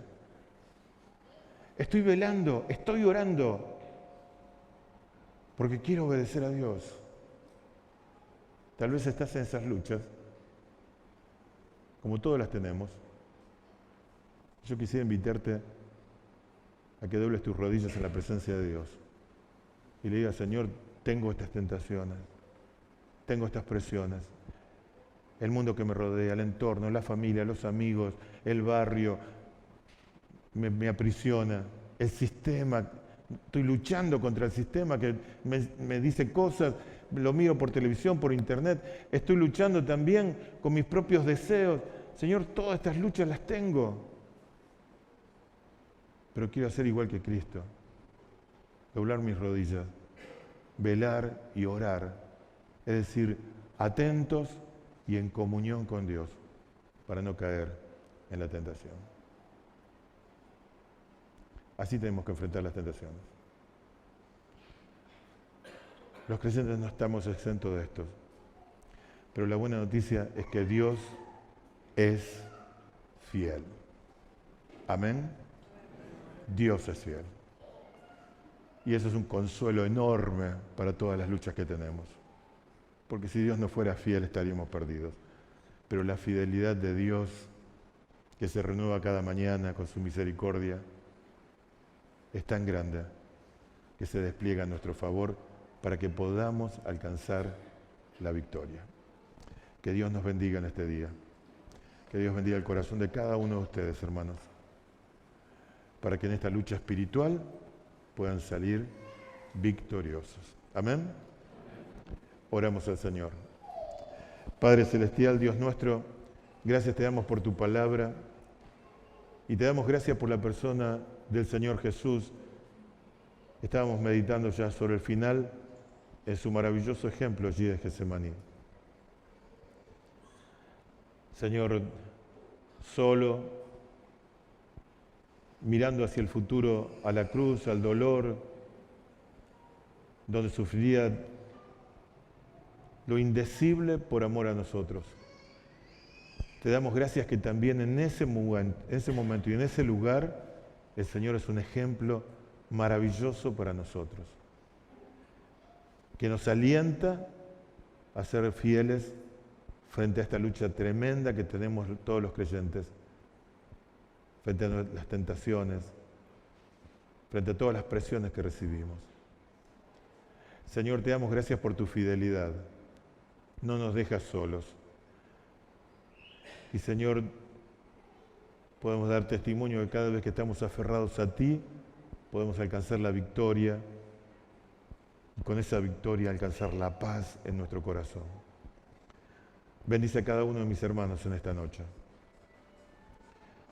Estoy velando, estoy orando, porque quiero obedecer a Dios. Tal vez estás en esas luchas, como todas las tenemos. Yo quisiera invitarte a que dobles tus rodillas en la presencia de Dios y le digas, Señor, tengo estas tentaciones, tengo estas presiones. El mundo que me rodea, el entorno, la familia, los amigos, el barrio, me aprisiona. El sistema, estoy luchando contra el sistema que me dice cosas, lo miro por televisión, por internet. Estoy luchando también con mis propios deseos. Señor, todas estas luchas las tengo. Pero quiero hacer igual que Cristo. Doblar mis rodillas, velar y orar. Es decir, atentos y en comunión con Dios para no caer en la tentación. Así tenemos que enfrentar las tentaciones. Los creyentes no estamos exentos de esto. Pero la buena noticia es que Dios es fiel. Amén. Dios es fiel. Y eso es un consuelo enorme para todas las luchas que tenemos. Porque si Dios no fuera fiel estaríamos perdidos. Pero la fidelidad de Dios, que se renueva cada mañana con su misericordia, es tan grande que se despliega a nuestro favor para que podamos alcanzar la victoria. Que Dios nos bendiga en este día. Que Dios bendiga el corazón de cada uno de ustedes, hermanos, para que en esta lucha espiritual puedan salir victoriosos. Amén. Oramos al Señor. Padre Celestial, Dios nuestro, gracias te damos por tu palabra y te damos gracias por la persona del Señor Jesús. Estábamos meditando ya sobre el final en su maravilloso ejemplo allí de Getsemaní. Señor, solo, mirando hacia el futuro, a la cruz, al dolor, donde sufriría lo indecible por amor a nosotros. Te damos gracias que también en ese momento y en ese lugar, el Señor es un ejemplo maravilloso para nosotros, que nos alienta a ser fieles frente a esta lucha tremenda que tenemos todos los creyentes, frente a las tentaciones, frente a todas las presiones que recibimos. Señor, te damos gracias por tu fidelidad. No nos dejas solos. Y Señor, podemos dar testimonio de que cada vez que estamos aferrados a ti, podemos alcanzar la victoria y con esa victoria alcanzar la paz en nuestro corazón. Bendice a cada uno de mis hermanos en esta noche.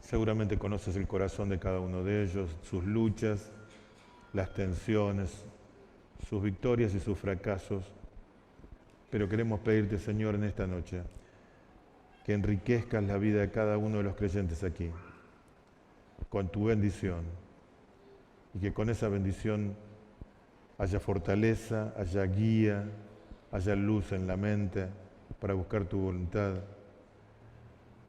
Seguramente conoces el corazón de cada uno de ellos, sus luchas, las tensiones, sus victorias y sus fracasos. pero queremos pedirte, Señor, en esta noche, que enriquezcas la vida de cada uno de los creyentes aquí, con tu bendición, y que con esa bendición haya fortaleza, haya guía, haya luz en la mente para buscar tu voluntad.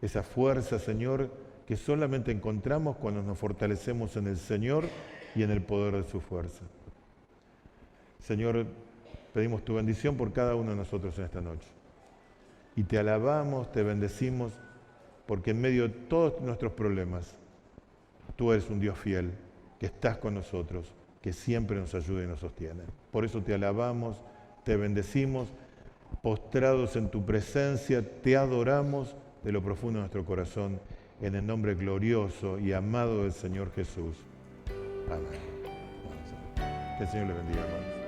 Esa fuerza, Señor, que solamente encontramos cuando nos fortalecemos en el Señor y en el poder de su fuerza. Señor, pedimos tu bendición por cada uno de nosotros en esta noche. Y te alabamos, te bendecimos, porque en medio de todos nuestros problemas, tú eres un Dios fiel, que estás con nosotros, que siempre nos ayuda y nos sostiene. Por eso te alabamos, te bendecimos, postrados en tu presencia, te adoramos de lo profundo de nuestro corazón, en el nombre glorioso y amado del Señor Jesús. Amén. Que el Señor les bendiga, hermanos.